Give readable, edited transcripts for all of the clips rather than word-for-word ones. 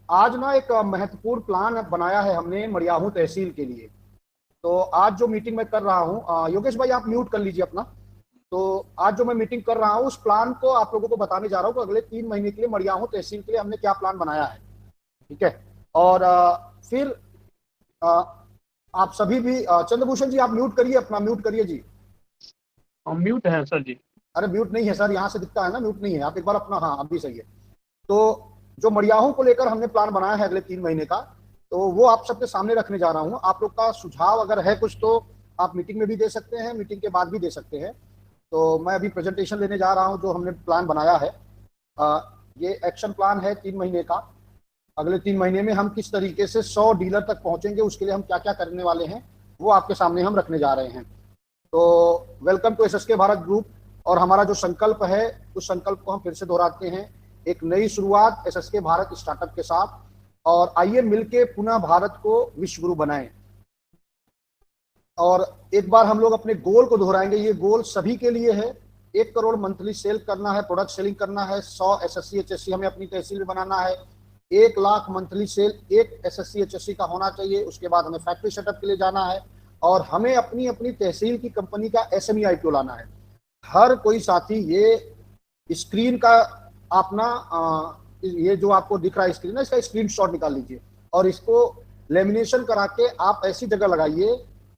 आज ना एक महत्वपूर्ण प्लान बनाया है हमने मड़ियाहू तहसील के लिए। तो आज जो मीटिंग मैं कर रहा हूँ, योगेश भाई आप म्यूट कर लीजिए अपना। तो आज जो मैं मीटिंग कर रहा हूँ उस प्लान को आप लोगों को बताने जा रहा हूँ कि अगले 3 महीने के लिए मड़ियाहू तहसील के लिए हमने क्या प्लान बनाया है। ठीक है। और फिर अ, आप सभी भी चंद्रभूषण जी आप म्यूट करिए, अपना म्यूट करिए जी। म्यूट है सर जी। अरे म्यूट नहीं है सर, यहाँ से दिखता है ना म्यूट नहीं है, आप एक बार अपना, हाँ अभी सही है। तो जो मड़ियाहू को लेकर हमने प्लान बनाया है अगले 3 महीने का, तो वो आप सबके सामने रखने जा रहा हूँ। आप लोग का सुझाव अगर है कुछ तो आप मीटिंग में भी दे सकते हैं, मीटिंग के बाद भी दे सकते हैं। तो मैं अभी प्रेजेंटेशन लेने जा रहा हूँ जो हमने प्लान बनाया है। ये एक्शन प्लान है 3 महीने का। अगले 3 महीने में हम किस तरीके से 100 डीलर तक पहुंचेंगे, उसके लिए हम क्या क्या करने वाले हैं वो आपके सामने हम रखने जा रहे हैं। तो welcome to SSK Bharat group. और हमारा जो संकल्प है उस संकल्प को हम फिर से दोहराते हैं, एक नई शुरुआत एसएसके भारत स्टार्टअप के साथ। और आइए मिलके पुनः भारत को विश्व गुरु बनाएं। और एक बार हम लोग अपने गोल को दोहराएंगे, ये गोल सभी के लिए है। 1 करोड़ मंथली सेल करना है, प्रोडक्ट सेलिंग करना है, 100 एसएससी एचएससी हमें अपनी तहसील में बनाना है, 1 लाख मंथली सेल एक एसएससी एचएससी का होना चाहिए। उसके बाद हमें फैक्ट्री सेटअप के लिए जाना है और हमें अपनी अपनी तहसील की कंपनी का एसएमई आईपीओ लाना है। हर कोई साथी ये स्क्रीन का अपना ये जो आपको दिख रहा है स्क्रीन है, इसका स्क्रीनशॉट निकाल लीजिए और इसको लेमिनेशन करा के आप ऐसी जगह लगाइए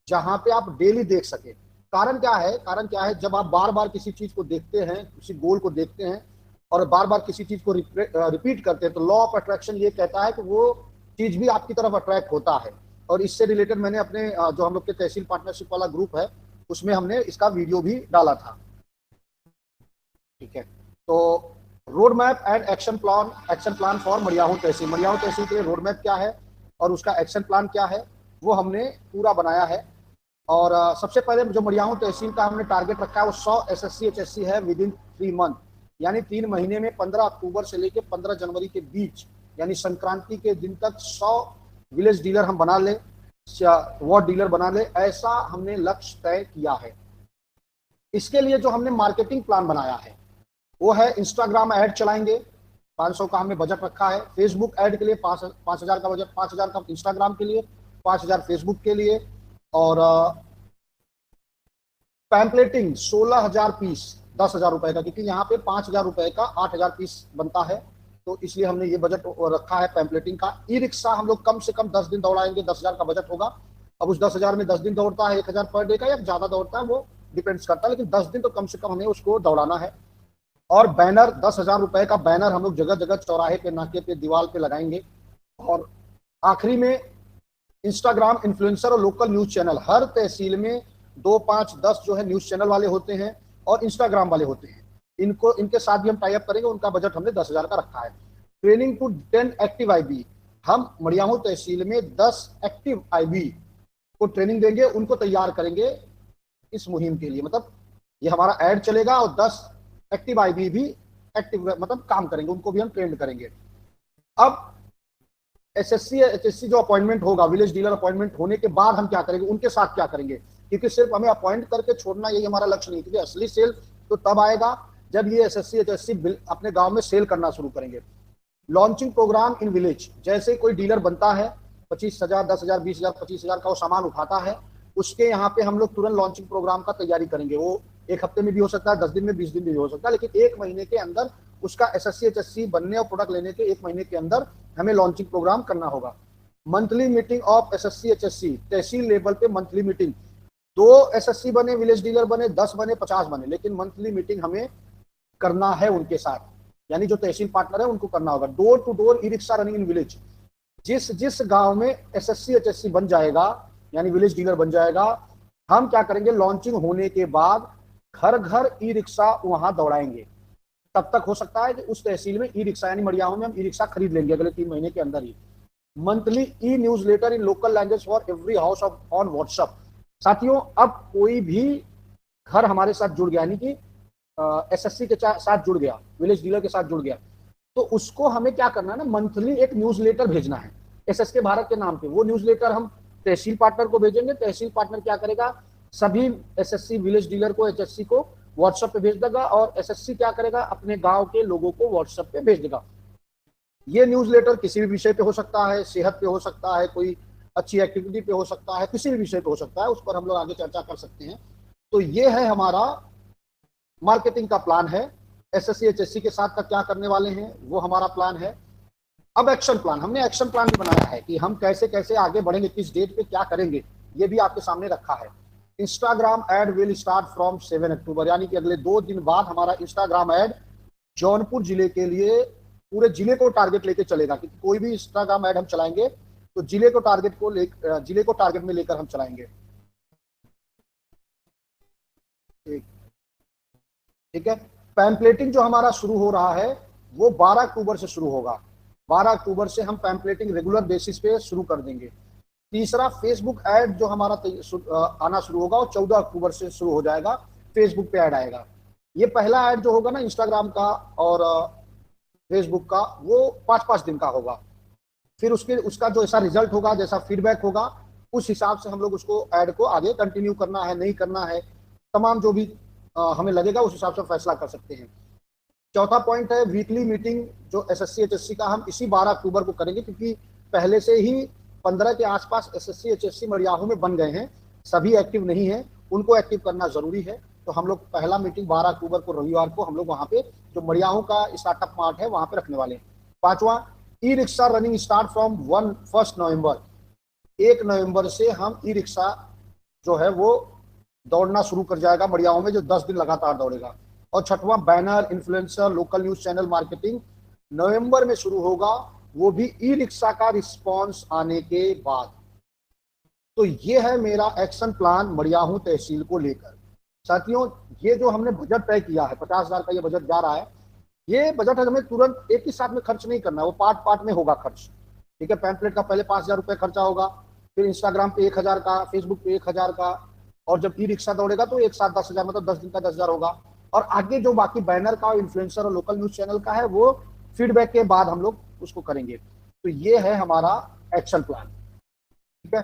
जहां पे आप डेली देख सके। कारण क्या है, कारण क्या है, जब आप बार बार किसी चीज को देखते हैं, किसी गोल को देखते हैं और बार बार किसी चीज को रिपीट करते हैं, तो लॉ ऑफ अट्रैक्शन ये कहता है कि वो चीज भी आपकी तरफ अट्रैक्ट होता है। और इससे रिलेटेड मैंने अपने जो हम लोग के तहसील पार्टनरशिप वाला ग्रुप है उसमें हमने इसका वीडियो भी डाला था। ठीक है। तो road map and action plan for Madiyahu tehsil. Madiyahu tehsil के लिए रोड मैप क्या है और उसका एक्शन प्लान क्या है वो हमने पूरा बनाया है। और सबसे पहले जो मड़ियाहू तहसील का हमने टारगेट रखा है वो 100 एसएससी एचएससी है विद इन 3 मंथ, यानी 3 महीने में 15 अक्टूबर से लेकर 15 जनवरी के बीच, यानी संक्रांति के दिन तक 100 विलेज डीलर हम बना ले, वार्ड डीलर बना ले, ऐसा हमने लक्ष्य तय किया है। इसके लिए जो हमने मार्केटिंग प्लान बनाया है वो है इंस्टाग्राम ऐड चलाएंगे, 500 का हमने बजट रखा है। फेसबुक ऐड के लिए 5,000 का बजट, 5,000 का इंस्टाग्राम के लिए, 5,000 फेसबुक के लिए। और पैम्पलेटिंग 16,000 पीस, 10,000 रुपए का, क्योंकि यहाँ पे 5,000 रुपए का 8,000 पीस बनता है, तो इसलिए हमने ये बजट रखा है पैम्पलेटिंग का। ई रिक्शा हम लोग कम से कम 10 दिन दौड़ाएंगे, 10,000 का बजट होगा। अब उस 10,000 में 10 दिन दौड़ता है 1,000 पर डे का, या ज्यादा दौड़ता है वो डिपेंड्स करता है, लेकिन 10 दिन तो कम से कम हमें उसको दौड़ाना है। और बैनर 10,000 रुपए का बैनर हम लोग जगह जगह चौराहे पे, नाके पे, दीवार पे लगाएंगे। और आखिरी में इंस्टाग्राम इन्फ्लुएंसर और लोकल न्यूज चैनल, हर तहसील में 2, 5, 10 जो है न्यूज चैनल वाले होते हैं और इंस्टाग्राम वाले होते हैं, इनको इनके साथ भी हम टाई अप करेंगे। उनका बजट हमने 10,000 का रखा है। ट्रेनिंग टू 10 एक्टिव आईबी, हम मड़ियाहू तहसील में 10 एक्टिव आईबी को ट्रेनिंग देंगे, उनको तैयार करेंगे इस मुहिम के लिए। मतलब ये हमारा ऐड चलेगा और 10 एक्टिव आईबी भी एक्टिव मतलब काम करेंगे, उनको भी हम ट्रेंड करेंगे। अब एसएससी एचएससी जो अपॉइंटमेंट होगा, विलेज डीलर अपॉइंटमेंट होने के बाद हम क्या करेंगे, उनके साथ क्या करेंगे, क्योंकि सिर्फ हमें अपॉइंट करके छोड़ना यही हमारा लक्ष्य नहीं, क्योंकि असली सेल तो तब आएगा जब ये एसएससी एचएससी अपने गांव में सेल करना शुरू करेंगे। लॉन्चिंग प्रोग्राम इन विलेज, जैसे कोई डीलर बनता है 25,000, 10,000, 20,000, 25,000 का वो सामान उठाता है, उसके यहाँ पे हम लोग तुरंत लॉन्चिंग प्रोग्राम का तैयारी करेंगे। वो 1 हफ्ते में भी हो सकता है, 10 दिन में, 20 दिन में भी हो सकता है, लेकिन 1 महीने के अंदर उसका एसएससी एचएससी बनने और प्रोडक्ट लेने के 1 महीने के अंदर हमें लॉन्चिंग प्रोग्राम करना होगा। Monthly meeting of SSC HSC, tehsil level पे मंथली मीटिंग, 2 एसएससी बने, विलेज डीलर बने, 10 बने, 50 बने, लेकिन मंथली मीटिंग हमें करना है उनके साथ, यानी जो तहसील पार्टनर है उनको करना होगा। Door to door e rickshaw running in village, जिस जिस गांव में एसएससी एचएससी बन जाएगा यानी विलेज डीलर बन जाएगा, हम क्या करेंगे, लॉन्चिंग होने के बाद घर घर ई रिक्शा वहां दौड़ाएंगे। तब तक हो सकता है कि उस तहसील में ई रिक्शा, यानी मड़ियाहू में हम ई रिक्शा खरीद लेंगे अगले 3 महीने के अंदर ही। Monthly e news letter in local language for every house of on WhatsApp. साथियों, अब कोई भी घर हमारे साथ जुड़ गया, यानी कि एसएससी के साथ जुड़ गया, विलेज डीलर के साथ जुड़ गया, तो उसको हमें क्या करना है ना, मंथली एक न्यूज लेटर भेजना है एसएसके भारत के नाम पे। वो न्यूज लेटर हम तहसील पार्टनर को भेजेंगे, तहसील पार्टनर क्या करेगा, सभी एसएससी विलेज डीलर को, एचएससी को व्हाट्सएप पे भेज देगा, और एसएससी क्या करेगा, अपने गांव के लोगों को व्हाट्सएप पे भेज देगा। ये न्यूज़लेटर किसी भी विषय पे हो सकता है, सेहत पे हो सकता है, कोई अच्छी एक्टिविटी पे हो सकता है, किसी भी विषय पे हो सकता है, उस पर हम लोग आगे चर्चा कर सकते हैं। तो ये है हमारा मार्केटिंग का प्लान है। एसएससी एचएससी के साथ का क्या करने वाले हैं वो हमारा प्लान है। अब एक्शन प्लान, हमने एक्शन प्लान भी बनाया है कि हम कैसे कैसे आगे बढ़ेंगे, किस डेट पे क्या करेंगे, ये भी आपके सामने रखा है। Instagram ad will start from 7 October, यानी कि अगले 2 दिन बाद हमारा इंस्टाग्राम एड जौनपुर जिले के लिए, पूरे जिले को टारगेट लेके चलेगा, क्योंकि कोई भी इंस्टाग्राम एड हम चलाएंगे तो जिले को टारगेट में लेकर हम चलाएंगे। ठीक है। पैम्पलेटिंग जो हमारा शुरू हो रहा है वो 12 अक्टूबर से शुरू होगा। 12 अक्टूबर से हम पैम्पलेटिंग रेगुलर बेसिस पे शुरू कर देंगे। तीसरा, फेसबुक ऐड जो हमारा आना शुरू होगा वो 14 अक्टूबर से शुरू हो जाएगा, फेसबुक पे ऐड आएगा। ये पहला ऐड जो होगा ना इंस्टाग्राम का और फेसबुक का, वो 5-5 दिन का होगा। फिर उसका जो ऐसा रिजल्ट होगा, जैसा फीडबैक होगा, उस हिसाब से हम लोग उसको ऐड को आगे कंटिन्यू करना है नहीं करना है, तमाम जो भी हमें लगेगा उस हिसाब से फैसला कर सकते हैं। चौथा पॉइंट है वीकली मीटिंग, जो एसएससी एचएससी का हम इसी 12 अक्टूबर को करेंगे, क्योंकि पहले से ही 15 के आसपास एसएससी एचएससी मरियाहू में बन गए हैं, सभी एक्टिव नहीं है, उनको एक्टिव करना जरूरी है। तो हम लोग पहला मीटिंग 12 अक्टूबर को रविवार को हम लोग वहां पे जो मरियाहू का स्टार्टअप मार्ट है वहां पे रखने वाले हैं। पांचवा, ई रिक्शा रनिंग स्टार्ट फ्रॉम 1 नवंबर, 1 नवंबर से हम ई रिक्शा जो है वो दौड़ना शुरू कर जाएगा मरियाओं में, जो 10 दिन लगातार दौड़ेगा। और छठवां, banner, influencer, local news channel marketing नवंबर में शुरू होगा, वो भी ई रिक्शा का रिस्पांस आने के बाद। तो ये है मेरा एक्शन प्लान मरियाहू तहसील को लेकर। साथियों, ये जो हमने बजट तय किया है, 50,000 का ये बजट जा रहा है, ये बजट हमें तुरंत एक ही साथ में खर्च नहीं करना है, वो पार्ट पार्ट में होगा खर्च। ठीक है, पैम्पलेट का पहले 5,000 रुपये खर्चा होगा, फिर इंस्टाग्राम पे 1,000 का, फेसबुक पे 1,000 का, और जब ई रिक्शा दौड़ेगा तो एक साथ 10,000, मतलब 10 दिन का 10,000 होगा। और आगे जो बाकी बैनर का, इन्फ्लुएंसर और लोकल न्यूज चैनल का है, वो फीडबैक के बाद हम लोग उसको करेंगे। तो ये है हमारा एक्शन प्लान। ठीक है,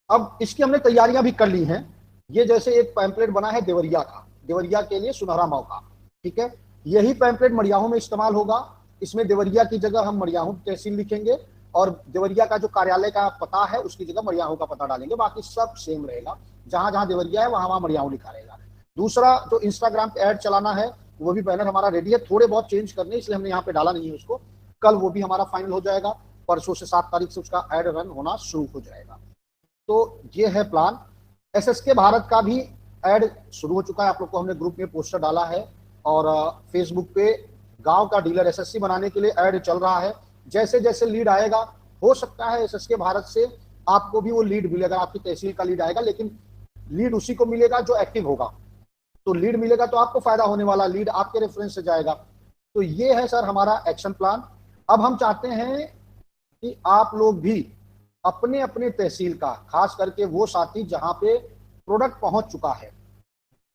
अब इसकी हमने तैयारियां भी कर ली हैं। ये जैसे एक पैम्पलेट बना है देवरिया का, देवरिया के लिए सुनहरा मौका। ठीक है, यही पैम्पलेट मरियाहू में इस्तेमाल होगा। इसमें देवरिया की जगह हम मरियाहू तहसील लिखेंगे, और देवरिया का जो कार्यालय का पता है उसकी जगह मरियाहू का पता डालेंगे, बाकी सब सेम रहेगा। जहां जहां देवरिया है वहां वहां मरियाहू लिखा रहेगा। दूसरा, जो इंस्टाग्राम पे ऐड चलाना है वो भी बैनर हमारा रेडी है, थोड़े बहुत चेंज करने, इसलिए हमने यहाँ पे डाला नहीं है उसको। कल वो भी हमारा फाइनल हो जाएगा, परसों से 7 तारीख से उसका ऐड रन होना शुरू हो जाएगा। तो ये है प्लान। एसएसके भारत का भी ऐड शुरू हो चुका है, आप लोग को हमने ग्रुप में पोस्टर डाला है, और फेसबुक पे गांव का डीलर एसएससी बनाने के लिए ऐड चल रहा है। जैसे जैसे लीड आएगा, हो सकता है एसएसके भारत से आपको भी वो लीड मिलेगा, आपकी तहसील का लीड आएगा, लेकिन लीड उसी को मिलेगा जो एक्टिव होगा। तो लीड मिलेगा तो आपको फायदा होने वाला, लीड आपके रेफरेंस से जाएगा। तो ये है सर हमारा एक्शन प्लान। अब हम चाहते हैं कि आप लोग भी अपने अपने तहसील का, खास करके वो साथी जहां पे प्रोडक्ट पहुंच चुका है,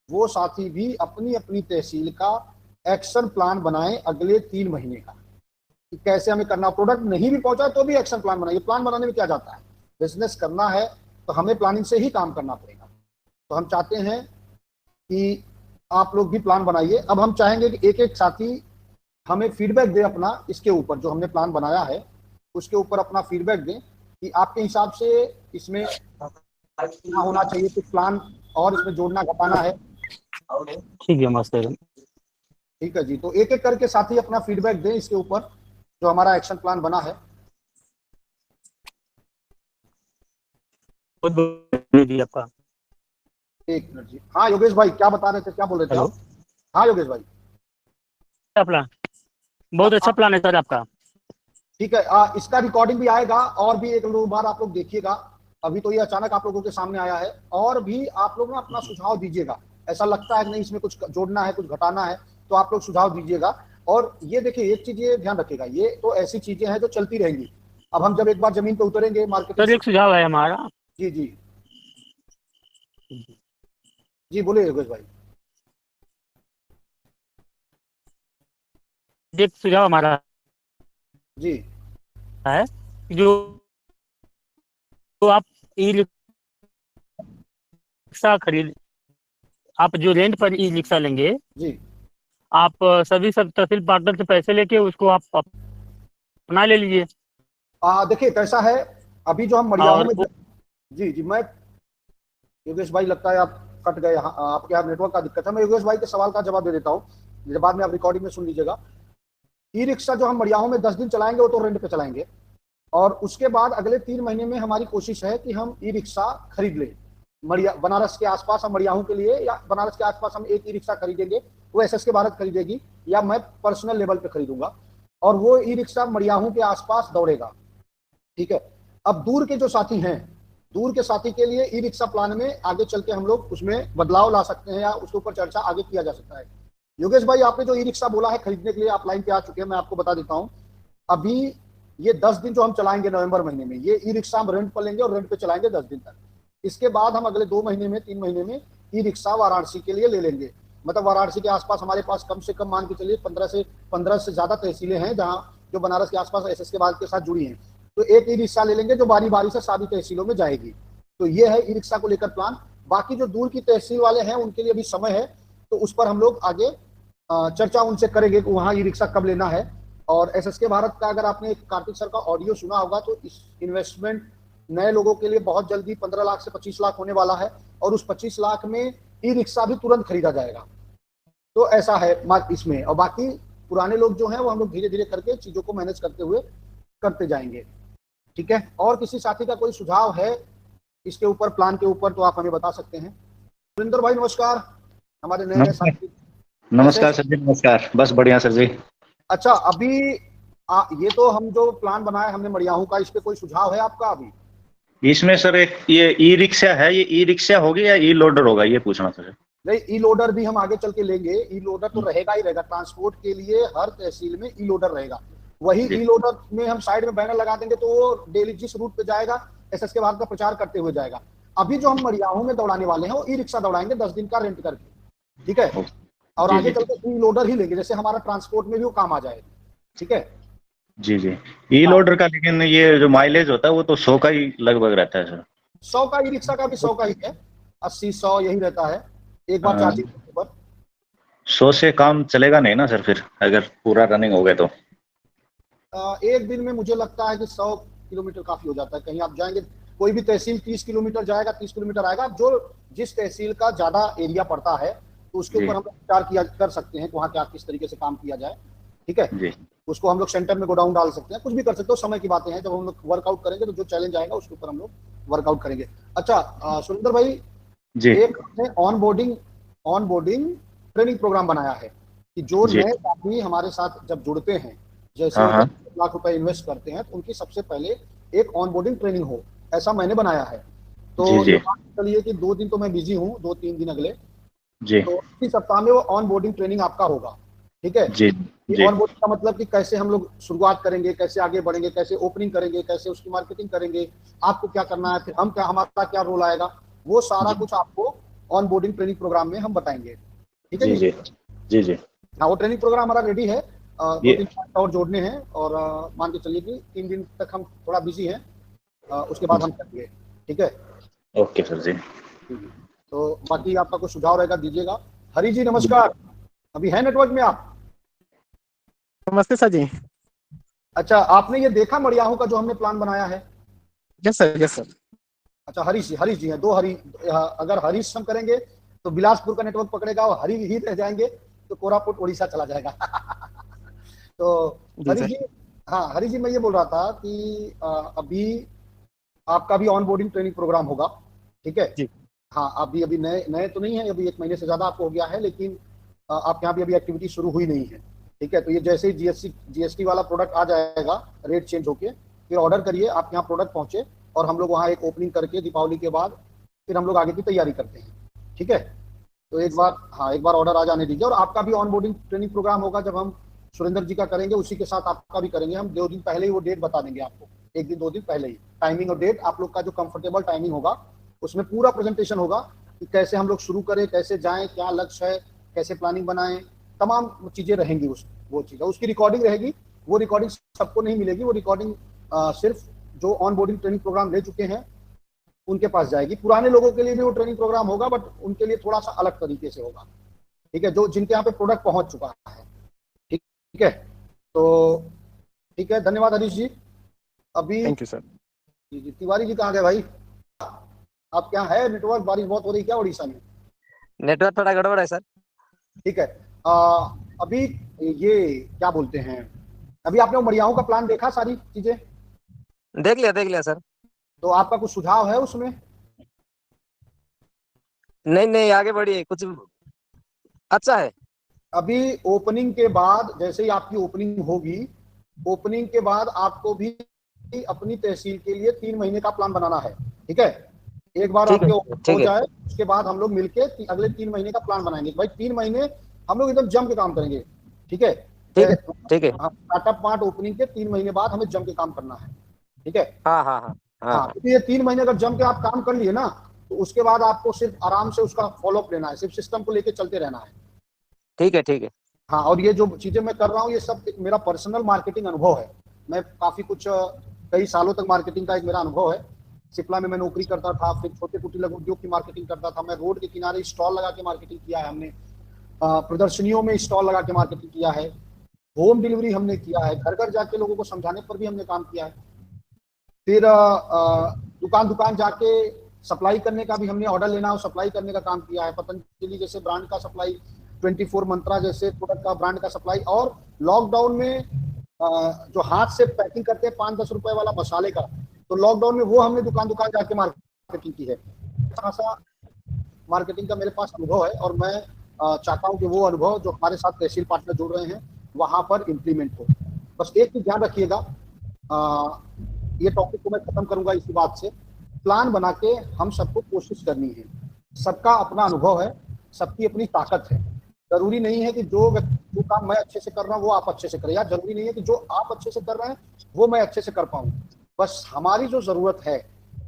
वो साथी भी अपनी अपनी तहसील का एक्शन प्लान बनाएं अगले 3 महीने का, कि कैसे हमें करना। प्रोडक्ट नहीं भी पहुंचा तो भी एक्शन प्लान बनाइए। प्लान बनाने में क्या जाता है, बिजनेस करना है तो हमें प्लानिंग से ही काम करना पड़ेगा। तो हम चाहते हैं कि आप लोग भी प्लान बनाइए। अब हम चाहेंगे कि एक एक साथी हमें फीडबैक दे अपना, इसके ऊपर जो हमने प्लान बनाया है उसके ऊपर अपना फीडबैक दें कि आपके हिसाब से इसमें क्या होना चाहिए, कुछ प्लान और इसमें जोड़ना घटाना है। ठीक है मस्त है। ठीक है जी, तो एक एक करके साथी अपना फीडबैक दें इसके ऊपर जो हमारा एक्शन प्लान बना है। बहुत बहुत जी आपका। एक मिनट जी, हाँ योगेश भाई क्या बता रहे थे, क्या बोल रहे थे हेलो, आप? हाँ योगेश भाई। प्लान बहुत अच्छा प्लान है सर आपका। ठीक है, इसका रिकॉर्डिंग भी आएगा, और भी 1-2 बार आप लोग देखिएगा। अभी तो ये अचानक आप लोगों के सामने आया है, और भी आप लोग ना अपना सुझाव दीजिएगा। ऐसा लगता है कि नहीं इसमें कुछ जोड़ना है, कुछ घटाना है, तो आप लोग सुझाव दीजिएगा। और ये देखिए, एक चीज ये ध्यान रखिएगा, ये तो ऐसी चीजें हैं जो चलती रहेंगी। अब हम जब एक बार जमीन पे उतरेंगे मार्केटिंग। सर एक सुझाव है हमारा। जी जी जी, बोलिए योगेश भाई। एक सुझाव हमारा जी है, जो तो आप ई रिक्शा खरीद, आप जो रेंट पर ई रिक्शा लेंगे, जी आप सभी सब तहसील पार्टनर से पैसे लेके उसको आप अपना ले लीजिए। देखिए कैसा है, अभी जो हम मड़ियाहू और में जी जी, मैं योगेश भाई लगता है आप कट गए, आपके यहाँ नेटवर्क का दिक्कत है। मैं योगेश भाई के सवाल का जवाब दे देता हूँ, बाद में आप रिकॉर्डिंग में सुन लीजिएगा। ई रिक्शा जो हम मड़ियाहू में 10 दिन चलाएंगे वो तो रेंट पे चलाएंगे, और उसके बाद अगले 3 महीने में हमारी कोशिश है कि हम ई रिक्शा खरीद लें बनारस के आसपास। हम मड़ियाहू के लिए या बनारस के आसपास हम एक ई रिक्शा खरीदेंगे, वो एसएस के भारत खरीदेगी या मैं पर्सनल लेवल पे खरीदूंगा, और वो ई रिक्शा मड़ियाहू के आसपास दौड़ेगा। ठीक है। अब दूर के जो साथी हैं, दूर के साथी के लिए ई रिक्शा प्लान में आगे चल के हम लोग उसमें बदलाव ला सकते हैं या उसके ऊपर चर्चा आगे किया जा सकता है। योगेश भाई, आपने जो ई रिक्शा बोला है खरीदने के लिए, आप लाइन पे आ चुके हैं, मैं आपको बता देता हूँ। अभी ये 10 दिन जो हम चलाएंगे नवंबर महीने में, ये ई रिक्शा हम रेंट पर लेंगे और रेंट पे चलाएंगे 10 दिन तक। इसके बाद हम अगले 2 महीने में 3 महीने में ई रिक्शा वाराणसी के लिए ले लेंगे। मतलब वाराणसी के आसपास हमारे पास कम से कम मान के चलिए 15 से ज्यादा तहसीलें हैं जहाँ जो बनारस के आसपास एसएस के बाद के साथ जुड़ी हैं। तो एक ई रिक्शा ले लेंगे जो बारी बारी से सारी तहसीलों में जाएगी। तो ये है ई रिक्शा को लेकर प्लान। बाकी जो दूर की तहसील वाले हैं उनके लिए अभी समय है, तो उस पर हम लोग आगे चर्चा उनसे करेंगे कि वहाँ ई रिक्शा कब लेना है। और एसएस के भारत का अगर आपने कार्तिक सर का ऑडियो सुना होगा तो इस इन्वेस्टमेंट नए लोगों के लिए बहुत जल्दी 15 लाख से 25 लाख होने वाला है, और उस 25 लाख में ई रिक्शा भी तुरंत खरीदा जाएगा। तो ऐसा है इसमें, और बाकी पुराने लोग जो हैं वो हम लोग धीरे धीरे करके चीजों को मैनेज करते हुए करते जाएंगे। ठीक है। और किसी साथी का कोई सुझाव है इसके ऊपर, प्लान के ऊपर, तो आप हमें बता सकते हैं। सुरेंद्र भाई नमस्कार, हमारे नए साथी। नमस्कार सर जी, नमस्कार। बस बढ़िया सर जी। अच्छा, अभी ये तो हम जो प्लान बनाया हमने मड़ियाहू का, इस पे कोई सुझाव है आपका अभी? इसमें सर एक ये ई रिक्शा है, ये ई रिक्शा होगी या ई लोडर होगा, ये पूछना सर। नहीं, ई लोडर भी हम आगे चल के लेंगे। ई लोडर तो रहेगा ही रहेगा, ट्रांसपोर्ट के लिए हर तहसील में ई लोडर रहेगा। वही ई लोडर में हम साइड में बैनर लगा देंगे तो वो डेली जिस रूट पे जाएगा एसएस के बाद का प्रचार करते हुए जाएगा। अभी जो हम मड़ियाहू में दौड़ाने वाले हैं वो ई रिक्शा दौड़ाएंगे 10 दिन का रेंट करके। ठीक है। और आगे चल के ई लोडर ही लेंगे, जैसे हमारा ट्रांसपोर्ट में भी वो काम आ जाए। ठीक है जी जी। ई लोडर का लेकिन ये जो माइलेज होता है वो तो 100 का ही लगभग रहता है सर। 100 का, ई रिक्शा का भी 100 का ही है, 80-100 यही रहता है एक बार चार्जिंग पर। 100 से काम चलेगा नहीं ना सर फिर, अगर पूरा रनिंग हो गया तो। एक दिन में मुझे लगता है कि 100 किलोमीटर काफी हो जाता है। कहीं आप जाएंगे, कोई भी तहसील 30 किलोमीटर जाएगा, 30 किलोमीटर आएगा। जो जिस तहसील का ज्यादा एरिया पड़ता है तो उसके ऊपर हम लोग विचार कर सकते हैं कि वहाँ क्या किस तरीके से काम किया जाए। ठीक है जी। उसको हम लोग सेंटर में गोडाउन डाल सकते हैं, कुछ भी कर सकते हो। समय की बातें हैं, जब हम लोग वर्कआउट करेंगे तो जो चैलेंज आएगा उसके ऊपर हम लोग वर्कआउट करेंगे। अच्छा सुरेंद्र भाई जी, एक हमने ऑन बोर्डिंग ट्रेनिंग प्रोग्राम बनाया है कि जो नए आदमी हमारे साथ जब जुड़ते हैं, जैसे लाख रुपए इन्वेस्ट करते हैं, तो उनकी सबसे पहले एक ऑन बोर्डिंग ट्रेनिंग हो, ऐसा मैंने बनाया है। तो चलिए कि 2 दिन तो मैं बिजी हूँ, 2-3 दिन अगले जी। तो इस सप्ताह में वो ऑन बोर्डिंग ट्रेनिंग आपका होगा। ठीक है जी। ऑन बोर्डिंग का मतलब कि कैसे हम लोग शुरुआत करेंगे, कैसे आगे बढ़ेंगे, कैसे ओपनिंग करेंगे, कैसे उसकी मार्केटिंग करेंगे, आपको क्या करना है, फिर हमारा क्या रोल आएगा, वो सारा कुछ आपको ऑन बोर्डिंग ट्रेनिंग प्रोग्राम में हम बताएंगे। ठीक है जी जी जी। हाँ, वो ट्रेनिंग प्रोग्राम हमारा रेडी है, 2-3 और जोड़ने हैं, और मान के चलिए कि 3 दिन तक हम थोड़ा बिजी हैं, उसके बाद हम करेंगे। ठीक है, ओके सर जी। तो बाकी आपका कुछ सुझाव रहेगा दीजिएगा। हरी जी नमस्कार, अभी है नेटवर्क में आप? नमस्ते सर जी। अच्छा, आपने ये देखा मड़ियाहू का जो हमने प्लान बनाया है? Yes sir, yes sir. अच्छा, हरीश जी हैं, 2 हरी। अगर हरीश हम करेंगे तो बिलासपुर का नेटवर्क पकड़ेगा, और हरी ही रह जाएंगे तो कोरापुट उड़ीसा चला जाएगा। तो हरी जी, हाँ हरी जी, मैं ये बोल रहा था कि अभी आपका भी ऑन बोर्डिंग ट्रेनिंग प्रोग्राम होगा। ठीक है जी। हाँ, अभी नए तो नहीं है, अभी 1 महीने से ज्यादा आपको हो गया है, लेकिन आपके यहाँ भी अभी एक्टिविटी शुरू हुई नहीं है। ठीक है, तो ये जैसे ही जीएसटी वाला प्रोडक्ट आ जाएगा, रेट चेंज होके, फिर ऑर्डर करिए, आपके यहाँ प्रोडक्ट पहुंचे, और हम लोग वहाँ एक ओपनिंग करके दीपावली के बाद फिर हम लोग आगे की तैयारी करते हैं। ठीक है, तो एक बार ऑर्डर आ जाने दीजिए। और आपका भी ऑन बोर्डिंग ट्रेनिंग प्रोग्राम होगा, जब हम सुरेंद्र जी का करेंगे उसी के साथ आपका भी करेंगे। हम 2 दिन पहले ही वो डेट बता देंगे आपको, 1 दिन 2 दिन पहले ही टाइमिंग और डेट। आप लोग का जो कंफर्टेबल टाइमिंग होगा उसमें पूरा प्रेजेंटेशन होगा कि कैसे हम लोग शुरू करें, कैसे जाएं, क्या लक्ष्य है, कैसे प्लानिंग बनाएं, तमाम चीजें रहेंगी। वो चीज़ उसकी रिकॉर्डिंग रहेगी। वो रिकॉर्डिंग सबको नहीं मिलेगी, वो रिकॉर्डिंग सिर्फ जो ऑन बोर्डिंग ट्रेनिंग प्रोग्राम ले चुके हैं उनके पास जाएगी। पुराने लोगों के लिए भी वो ट्रेनिंग प्रोग्राम होगा, बट उनके लिए थोड़ा सा अलग तरीके से होगा। ठीक है, जो जिनके यहाँ पे प्रोडक्ट पहुंच चुका है। ठीक ठीक है, तो ठीक है, धन्यवाद हरीश जी। अभी थैंक यू सर। जी तिवारी जी कहाँ गए भाई? आप क्या है, नेटवर्क बारिश बहुत हो रही क्या उड़ीसा में? नेटवर्क थोड़ा गड़बड़ है सर। ठीक है, अभी ये क्या बोलते हैं, अभी आपने मरियाहू का प्लान देखा, सारी चीजें देख लिया सर। तो आपका कुछ सुझाव है उसमें? नहीं आगे बढ़िए, कुछ अच्छा है। अभी ओपनिंग के बाद, जैसे ही आपकी ओपनिंग होगी, ओपनिंग के बाद आपको भी अपनी तहसील के लिए 3 महीने का प्लान बनाना है। ठीक है, एक बार ठीक है, आपके ठीक हो है। जाए उसके बाद हम लोग मिलके अगले 3 महीने का प्लान बनाएंगे। भाई 3 महीने हम लोग एकदम जम के काम करेंगे। ठीक है, ठीक है, ठीक है। स्टार्टअप पार्ट ओपनिंग के 3 महीने बाद हमें जम के काम करना है। ठीक है, हाँ हाँ हाँ हाँ, हाँ। क्योंकि ये 3 महीने अगर जम के आप काम कर लिए ना, तो उसके बाद आपको सिर्फ आराम से उसका फॉलोअप लेना है, सिर्फ सिस्टम को लेके चलते रहना है। ठीक है, ठीक है। हाँ, और ये जो चीजें मैं कर रहा हूँ ये सब एक मेरा पर्सनल मार्केटिंग अनुभव है। मैं काफी कुछ कई सालों तक मार्केटिंग का एक मेरा अनुभव है। सिप्ला में मैं नौकरी करता था, फिर छोटे कुटीर लघु उद्योग की मार्केटिंग करता था। मैं रोड के किनारे स्टॉल लगा के मार्केटिंग किया है हमने, प्रदर्शनियों में स्टॉल लगा के मार्केटिंग किया है, होम डिलीवरी हमने किया है, घर घर जाके लोगों को समझाने पर भी हमने काम किया है। फिर दुकान दुकान जाके सप्लाई करने का भी हमने, ऑर्डर लेना और सप्लाई करने का काम किया है। पतंजलि जैसे ब्रांड का सप्लाई, 24 मंत्रा जैसे प्रोडक्ट का ब्रांड का सप्लाई, और लॉकडाउन में जो हाथ से पैकिंग करते हैं 5-10 रुपए वाला मसाले का, तो लॉकडाउन में वो हमने दुकान दुकान जाके मार्केटिंग की है। ऐसा मार्केटिंग का मेरे पास अनुभव है, और मैं चाहता हूँ कि वो अनुभव जो हमारे साथ तहसील पार्टनर जुड़ रहे हैं वहां पर इम्प्लीमेंट हो। बस एक चीज ध्यान रखिएगा, ये टॉपिक को मैं खत्म करूंगा इसी बात से, प्लान बना के हम सबको कोशिश करनी है। सबका अपना अनुभव है, सबकी अपनी ताकत है। जरूरी नहीं है कि जो काम मैं अच्छे से कर रहा हूँ वो आप अच्छे से करें, या जरूरी नहीं है कि जो आप अच्छे से कर रहे हैं वो मैं अच्छे से कर पाऊँ। बस हमारी जो जरूरत है,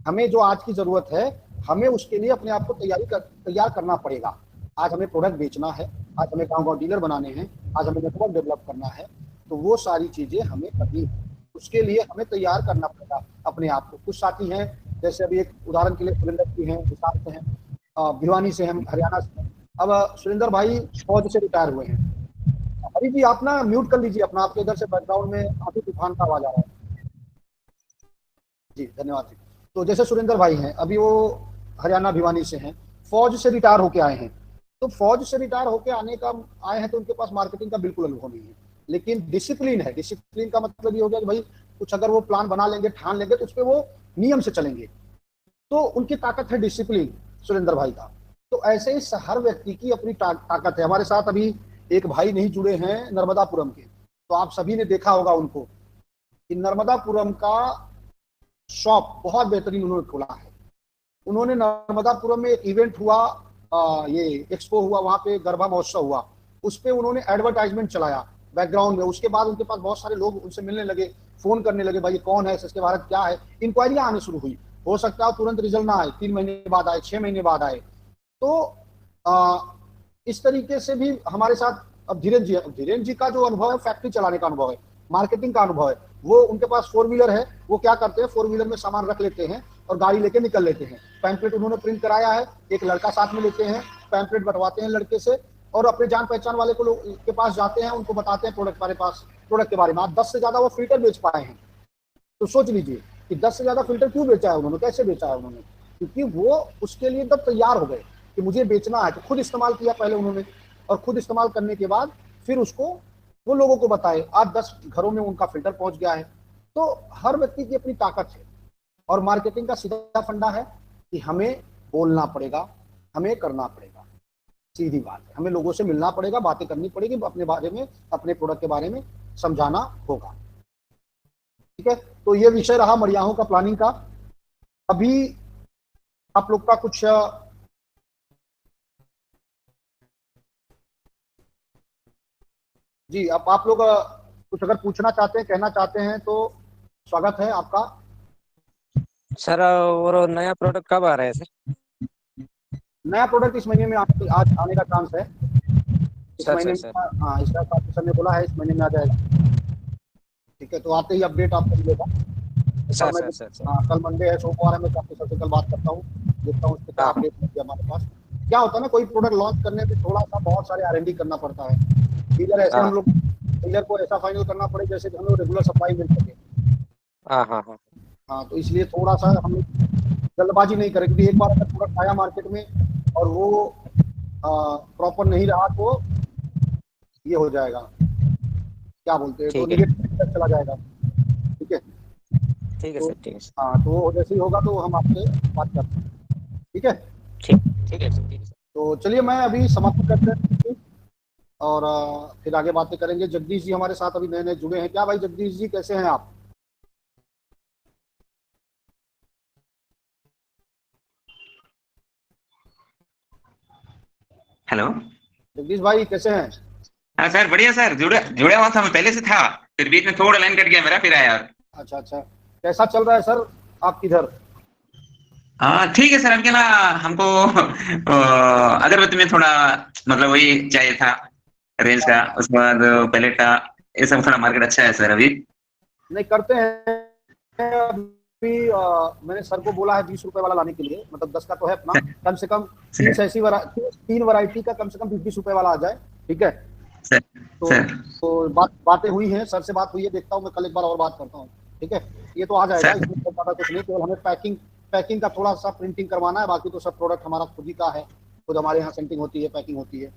हमें जो आज की जरूरत है, हमें उसके लिए अपने आप को तैयार करना पड़ेगा। आज हमें प्रोडक्ट बेचना है, आज हमें गाँव डीलर बनाने हैं, आज हमें नेटवर्क डेवलप करना है, तो वो सारी चीजें हमें करनी है। उसके लिए हमें तैयार करना पड़ेगा अपने आप को। कुछ साथी हैं, जैसे अभी एक उदाहरण के लिए सुरेंद्र जी हैं, हिसार से हैं, भिवानी से हैं, हरियाणा से हैं। अब सुरेंद्र भाई फौज से रिटायर हुए हैं। हरी जी आप ना म्यूट कर लीजिए अपना, आपके इधर से बैकग्राउंड में काफी तूफान का आवाज आ रहा है जी। धन्यवाद जी। तो जैसे सुरेंद्र भाई हैं, अभी वो हरियाणा भिवानी से हैं, फौज से रिटायर होके आए हैं। तो फौज से रिटायर होके आए हैं तो उनके पास मार्केटिंग का बिल्कुल अनुभव नहीं है, लेकिन डिसिप्लिन है। डिसिप्लिन का मतलब ये हो गया कि भाई कुछ अगर वो प्लान बना लेंगे, ठान लेंगे, तो उस पर वो नियम से चलेंगे, तो उनकी ताकत है डिसिप्लिन सुरेंद्र भाई का। तो ऐसे ही हर व्यक्ति की अपनी ताकत है। हमारे साथ अभी एक भाई नहीं जुड़े हैं नर्मदापुरम के, तो आप सभी ने देखा होगा उनको कि नर्मदापुरम का शॉप बहुत बेहतरीन उन्होंने खोला है। उन्होंने नर्मदापुरम में एक इवेंट हुआ, ये एक्सपो हुआ, वहां पे गरबा महोत्सव हुआ, उस पर उन्होंने एडवर्टाइजमेंट चलाया बैकग्राउंड में। उसके बाद उनके पास बहुत सारे लोग उनसे मिलने लगे, फोन करने लगे, भाई ये कौन है, इसके भारत क्या है, इंक्वायरियां आने शुरू हुई। हो सकता है तुरंत रिजल्ट ना आए, 3 महीने बाद आए, 6 महीने बाद आए। तो इस तरीके से भी हमारे साथ अब धीरेन्द्र जी का जो अनुभव है, फैक्ट्री चलाने का अनुभव है, मार्केटिंग का अनुभव है। वो उनके पास 4 व्हीलर है, वो क्या करते हैं, 4 व्हीलर में सामान रख लेते हैं और गाड़ी लेके निकल लेते हैं। पैम्पलेट उन्होंने प्रिंट कराया है, एक लड़का साथ में लेते हैं, पैम्पलेट बंटवाते हैं लड़के से, और अपने जान पहचान वाले को के पास जाते हैं, उनको बताते हैं प्रोडक्ट के बारे में। आज 10 से ज्यादा वो फिल्टर बेच पाए हैं। तो सोच लीजिए कि 10 से ज्यादा फिल्टर क्यों बेचा है उन्होंने, कैसे बेचा है उन्होंने, क्योंकि वो उसके लिए तब तैयार हो गए कि मुझे बेचना है। तो खुद इस्तेमाल किया पहले उन्होंने, और खुद इस्तेमाल करने के बाद फिर उसको वो लोगों को बताए। आज 10 घरों में उनका फिल्टर पहुंच गया है। तो हर व्यक्ति की अपनी ताकत है, और मार्केटिंग का सीधा फंडा है कि हमें बोलना पड़ेगा, हमें करना पड़ेगा। सीधी बात है, हमें लोगों से मिलना पड़ेगा, बातें करनी पड़ेगी, अपने बारे में, अपने प्रोडक्ट के बारे में समझाना होगा। ठीक है, तो ये विषय रहा मरियाहू का प्लानिंग का। अभी आप लोग का कुछ जी, अब आप लोग कुछ अगर पूछना चाहते हैं, कहना चाहते हैं, तो स्वागत है आपका। सर और नया प्रोडक्ट कब आ रहा है सर? नया प्रोडक्ट इस महीने में आज आने का चांस है। इस महीने में, हाँ, इसका ऑफिसर ने बोला है इस महीने में आ जाएगा। ठीक है, तो आते ही अपडेट आपको मिलेगा। कल मंडे है, सोमवार है, मैं आपके सबसे कल बात करता हूँ, देखता हूँ उसके क्या अपडेट है हमारे पास। क्या होता है ना, कोई प्रोडक्ट लॉन्च करने में थोड़ा सा बहुत सारे R&D करना पड़ता है। डीलर ऐसे हम लोग डीलर को ऐसा फाइनल करना पड़े जैसे कि हमें रेगुलर सप्लाई मिल सके। हाँ हाँ हाँ हाँ, तो इसलिए थोड़ा सा हम जल्दबाजी नहीं करें, क्योंकि एक बार अगर प्रोडक्ट आया मार्केट में और वो प्रॉपर नहीं रहा तो ये हो जाएगा, क्या बोलते हैं, तो ठीक है निगेटिव चला जाएगा। ठीक है, ठीक है तो सर, ठीक है सर, हाँ, तो वो जैसे ही होगा तो हम आपसे बात करते हैं। ठीक है, ठीक ठीक है सर, ठीक है सर। तो चलिए मैं अभी समाप्त करते हैं और फिर आगे बातें करेंगे। जगदीश जी हमारे साथ अभी नए नए जुड़े हैं। क्या भाई जगदीश जी, कैसे हैं आप? हेलो। जगदीश भाई कैसे हैं? हाँ सर, बढ़िया सर, जुड़ा जुड़ा हुआ था, मैं पहले से था, फिर बीच में थोड़ा लाइन कट गया मेरा, फिर आया। अच्छा अच्छा, कैसा चल रहा है सर आप किधर? हाँ ठीक है सर, हमके ना हमको अगरबत्ती में थोड़ा मतलब वही चाहिए था, रेंज का, उसके बाद पैलेट का, ये सब थोड़ा मार्केट अच्छा है सर अभी। नहीं करते हैं अभी। मैंने सर को बोला है 20 रुपए वाला लाने के लिए, मतलब 10 का तो है अपना, कम से कम सर तीन वैरायटी का कम से कम 20 रुपए वाला आ जाए। ठीक है, सर तो सर बातें हुई हैं, सर से बात हुई है, देखता हूँ मैं कल एक बार और बात करता हूँ। ठीक है, ये तो आ जाएगा, सर इसमें ज्यादा कुछ नहीं, केवल हमें पैकिंग का थोड़ा सा प्रिंटिंग करवाना है, बाकी तो सब प्रोडक्ट हमारा खुद ही का है, खुद हमारे यहाँ सेंटिंग होती है, पैकिंग होती है।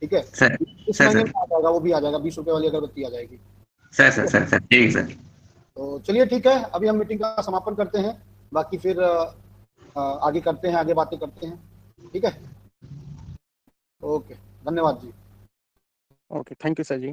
ठीक है, सर इस सर महीने सर में आ जाएगा, वो भी आ जाएगा, 20 रुपए वाली अगरबत्ती आ जाएगी। सर सर सर सर ठीक है सर। तो चलिए ठीक है, अभी हम मीटिंग का समापन करते हैं, बाकी फिर आगे करते हैं, आगे बातें करते हैं। ठीक है, ओके, धन्यवाद जी। Okay, thank you sir ji.